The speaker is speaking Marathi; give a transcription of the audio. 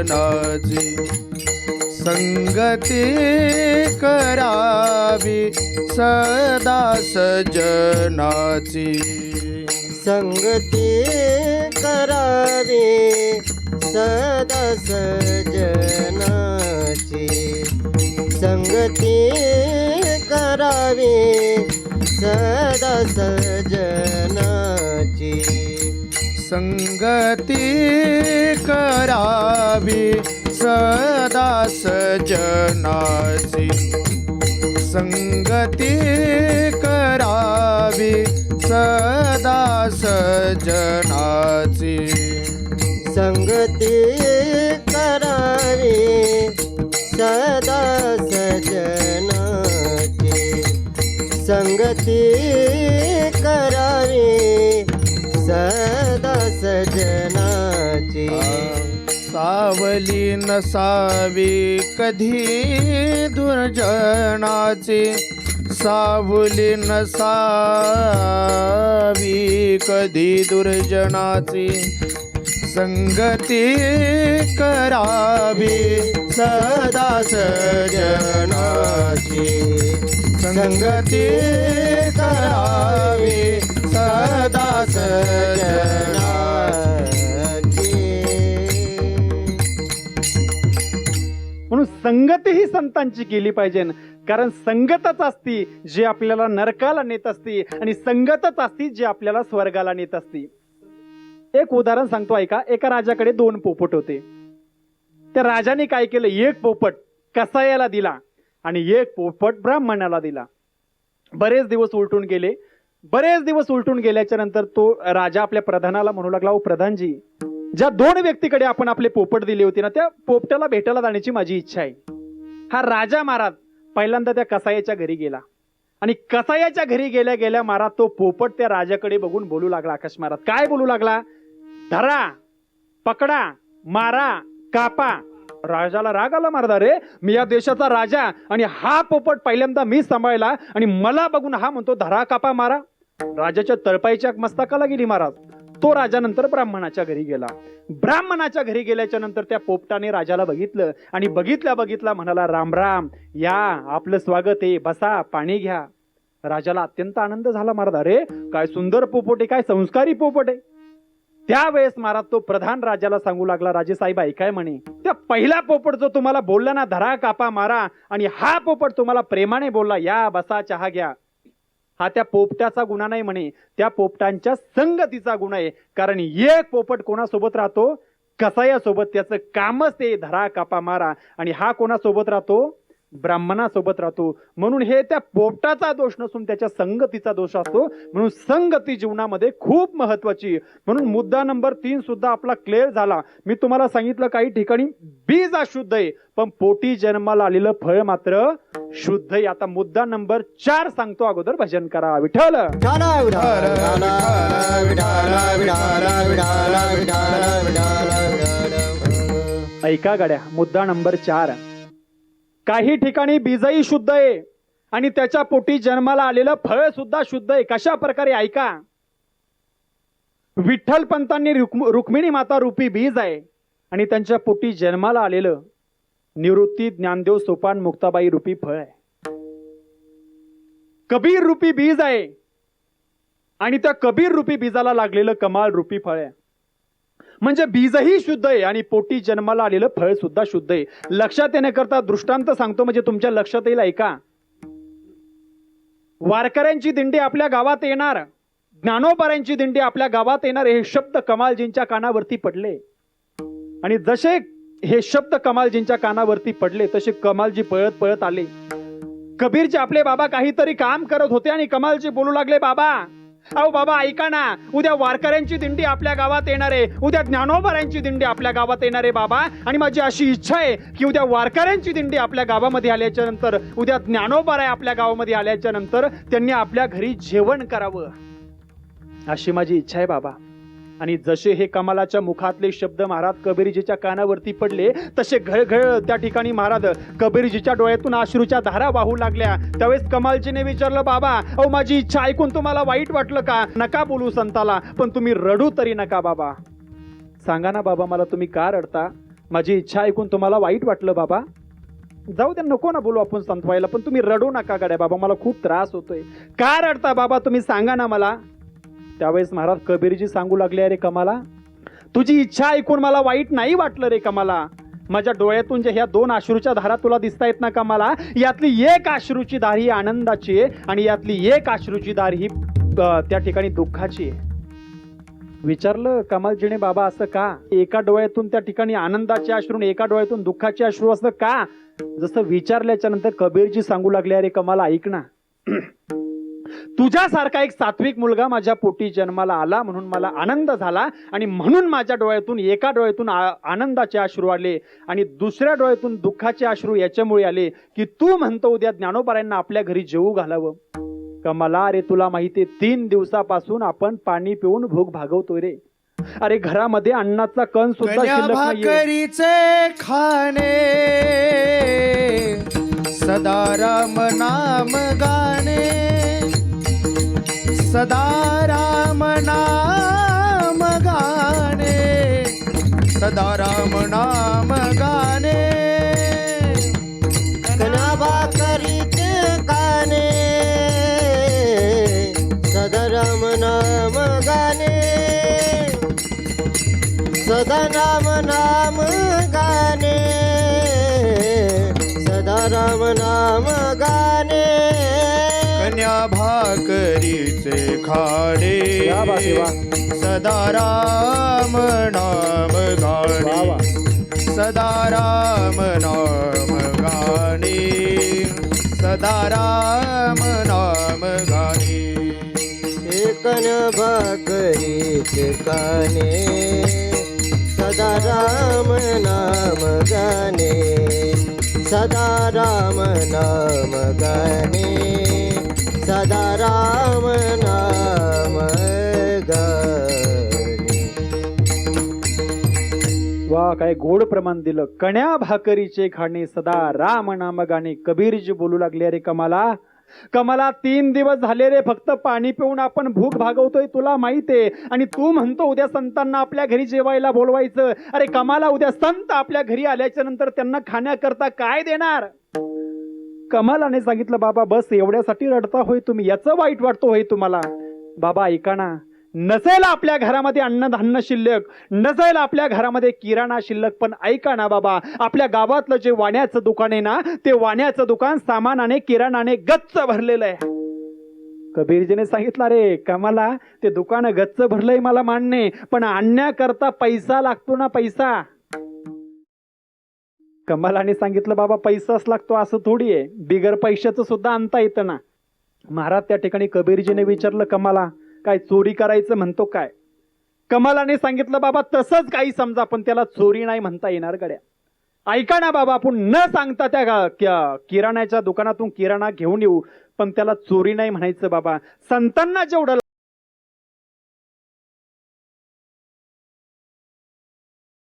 जनाची संगती करावी सदा सजनाची संगती करावी सदा सजनाची संगती करावी सदा सजनाची संगती करावी सदा सजनाची संगती करावी सदा सजनाची संगती करावी सदा सजनाची संगती करावी सदा सजनाची सावली नसावी कधी दुर्जनाची सावली नसावी कधी दुर्जनाची संगती करावी सदा सजनाची संगती करावी सदा सजनाची. म्हणून संगती ही संतांची केली पाहिजे, कारण संगतच असती जी आपल्याला नरकाला नेत असती आणि संगतच असती जी आपल्याला स्वर्गाला नेत असती. एक उदाहरण सांगतो ऐका. एका राजाकडे 2 पोपट होते. त्या राजाने काय केलं, एक पोपट कसायाला दिला आणि एक पोपट ब्राह्मणाला दिला. बरेच दिवस उलटून गेले. बरेच दिवस उलटून गेल्याच्या नंतर तो राजा आपल्या प्रधानाला म्हणू लागला, ओ प्रधानजी, ज्या 2 व्यक्तीकडे आपण आपले पोपट दिले होते ना, त्या पोपटाला भेटायला जाण्याची माझी इच्छा आहे. हा राजा महाराज पहिल्यांदा त्या कसायाच्या घरी गेला आणि कसायाच्या घरी गेल्या गेल्या महाराज तो पोपट त्या राजाकडे बघून बोलू लागला. आकाश महाराज काय बोलू लागला, धरा, पकडा, मारा, कापा. राजाला राग आला. महाराज, अरे मी या देशाचा राजा आणि हा पोपट पहिल्यांदा मी सांभाळला आणि मला बघून हा म्हणतो धरा, कापा, मारा. राजाच्या तळपाईच्या मस्तकाला गेली महाराज. तो राजा नंतर ब्राह्मणाच्या घरी गेला. ब्राह्मणाच्या घरी गेल्याच्या नंतर त्या पोपटाने राजाला बघितलं आणि बघितल्या म्हणाला, राम राम, या, आपलं स्वागत आहे, बसा, पाणी घ्या. राजाला अत्यंत आनंद झाला. महाराज, अरे काय सुंदर पोपट आहे, काय संस्कारी पोपट आहे. त्यावेळेस महाराज तो प्रधान राजाला सांगू लागला, राजे साहेब ऐकाय म्हणे, त्या पहिला पोपट जो तुम्हाला बोलला ना, धरा, कापा, मारा, आणि हा पोपट तुम्हाला प्रेमाने बोलला, या, बसा, चहा घ्या, हा त्या पोपटाचा गुन्हा नाही म्हणे, त्या पोपटांच्या संगतीचा गुन्हा आहे. कारण एक पोपट कोणासोबत राहतो, कसायासोबत. त्याचं कामच ते धरा, कापा, मारा. आणि हा कोणासोबत राहतो, ब्राह्मणासोबत राहतो. म्हणून हे त्या पोपटाचा दोष नसून त्याच्या संगतीचा दोष असतो. म्हणून संगती जीवनामध्ये खूप महत्वाची. म्हणून मुद्दा नंबर 3 सुद्धा आपला क्लिअर झाला. मी तुम्हाला सांगितलं काही ठिकाणी बीज अशुद्ध आहे, पण पोटी जन्माला आलेलं फळ मात्र शुद्ध आहे. आता मुद्दा नंबर 4 सांगतो, अगोदर भजन करा. विठ्ठल ऐका गाड्या. मुद्दा नंबर 4. काही ठिकाणी बीजही शुद्ध आहे आणि त्याच्या पोटी जन्माला आलेलं फळ सुद्धा शुद्ध आहे. कशा प्रकारे ऐका. विठ्ठल पंतांनी रुक्मिणी माता रूपी बीज आहे आणि त्यांच्या पोटी जन्माला आलेलं निवृत्ती ज्ञानदेव सोपान मुक्ताबाई रूपी फळ आहे. कबीर रूपी बीज आहे आणि त्या कबीर रूपी बीजाला लागलेलं कमाल रूपी फळ आहे. म्हणजे बीजही शुद्ध आहे आणि पोटी जन्माला आलेलं फळ सुद्धा शुद्ध आहे. लक्षात येण्याकरता दृष्टांत सांगतो, म्हणजे तुमच्या लक्षात येईल. ऐका. वारकऱ्यांची दिंडी आपल्या गावात येणार, ज्ञानोबारांची दिंडी आपल्या गावात येणार, हे शब्द कमालजींच्या कानावरती पडले. आणि जसे हे शब्द कमालजींच्या कानावरती पडले तसे कमालजी पळत पळत आले. कबीरजी आपले बाबा काहीतरी काम करत होते आणि कमालजी बोलू लागले, बाबा, अहो बाबा ऐका ना, उद्या वारकऱ्यांची दिंडी आपल्या गावात येणार आहे, उद्या ज्ञानोबारांची दिंडी आपल्या गावात येणार आहे बाबा. आणि माझी अशी इच्छा आहे की उद्या वारकऱ्यांची दिंडी आपल्या गावामध्ये आल्याच्या नंतर, उद्या ज्ञानोबाराय आपल्या गावामध्ये आल्याच्या नंतर त्यांनी आपल्या घरी जेवण करावं, अशी माझी इच्छा आहे बाबा. आणि जसे हे कमालाच्या मुखातले शब्द महाराज कबीरजीच्या कानावरती पडले तसे घळघळ त्या ठिकाणी महाराज कबीरजीच्या डोळ्यातून अश्रूच्या धारा वाहू लागल्या. त्यावेळेस कमालजीने विचारलं, बाबा, अहो माझी इच्छा ऐकून तुम्हाला वाईट वाटलं का? नका बोलू संताला, पण तुम्ही रडू तरी नका बाबा. सांगा ना बाबा मला, तुम्ही का रडता? माझी इच्छा ऐकून तुम्हाला वाईट वाटलं बाबा? जाऊ द्या, नको ना बोलू आपण संतवायला, पण तुम्ही रडू नका गड्या बाबा, मला खूप त्रास होतोय. का रडता बाबा तुम्ही, सांगा ना मला. त्यावेळेस महाराज कबीरजी सांगू लागले, अरे कमाला, तुझी इच्छा ऐकून मला वाईट नाही वाटलं रे कमाला. माझ्या डोळ्यातून जे ह्या 2 अश्रूच्या धारा तुला दिसतायत ना कमाला, यातली एक अश्रूची धार ही आनंदाची आहे आणि यातली एक अश्रूची धार ही त्या ठिकाणी दुःखाची आहे. विचारलं कमालजीने, बाबा असं का? एका डोळ्यातून त्या ठिकाणी आनंदाचे अश्रू, एका डोळ्यातून दुःखाचे अश्रू, असं का? जसं विचारल्याच्या नंतर कबीरजी सांगू लागले, अरे कमाला ऐक ना, तुझ्यासारखा एक सात्विक मुलगा माझ्या पोटी जन्माला आला म्हणून मला आनंद झाला आणि म्हणून माझ्या डोळ्यातून एका डोळ्यातून आनंदाचे अश्रू आले आणि दुसऱ्या डोळ्यातून दुःखाचे अश्रू याच्यामुळे आले की तू म्हणतो उद्या ज्ञानोबारायांना आपल्या घरी जेवू घालावं. कमला, अरे तुला माहितीये 3 दिवसापासून आपण पाणी पिऊन भूक भागवतोय रे. अरे घरामध्ये अन्नाचा कण सुद्धा शिल्लक नाहीये. भाकरीचे खाणे सदा राम नाम गाणे, सदा राम नाम गाणे, सदा राम नाम गाणे. कन्या भाकरीचे काने सदा राम नाम गाणे, सदा राम नाम गाणे, सदा राम नाम गाणे. कन्या भाकरीचे खाणे वा वा देवा. सदा राम नाम वा वा. गाणे, सदा राम नाम गाणे, सदा राम नाम गाणे. एकन भाकरीचे काने सदा राम नाम गाणे, सदा राम नाम गाणे, सदा राम नाम गाणे. वा, काय गोड प्रमाण दिलं. कण्या भाकरीचे खाणे सदा राम नाम गाणे. कबीरजी बोलू लागले, अरे कमाला, कमाला 3 दिवस झाले रे फक्त पाणी पिऊन आपण भूक भागवतोय, तुला माहितीये, आणि तू म्हणतो उद्या संतांना आपल्या घरी जेवायला बोलवायचं. अरे कमाला, उद्या संत आपल्या घरी आल्याच्या नंतर त्यांना खाण्याकरता काय देणार? कमालाने सांगितलं, बाबा बस, एवढ्यासाठी रडता होय तुम्ही, याचं वाईट वाटतो होय तुम्हाला? बाबा ऐका ना, नसेल आपल्या घरामध्ये अन्नधान्य शिल्लक, नसेल आपल्या घरामध्ये किराणा शिल्लक, पण ऐका ना बाबा, आपल्या गावातलं जे वाण्याचं दुकान आहे ना, ते वाण्याचं दुकान सामानाने किराणाने गच्च भरलेलं आहे. कबीरजीने सांगितलं, रे कमाला, ते दुकान गच्च भरलंय मला मान्य, पण आणण्याकरता पैसा लागतो ना, पैसा. कमालाने सांगितलं, बाबा पैसाच लागतो असं थोडी आहे, बिगर पैशाचं सुद्धा आणता येतं ना. महाराज त्या ठिकाणी कबीरजीने विचारलं, कमाला काय चोरी करायचं म्हणतो काय? कमालाने सांगितलं, बाबा तसंच काही समजा, पण त्याला चोरी नाही म्हणता येणार गड्या. ऐका ना बाबा, आपण न सांगता त्या किराण्याच्या दुकानातून किराणा घेऊन येऊ, पण त्याला चोरी नाही म्हणायचं बाबा. संतांना जेवढं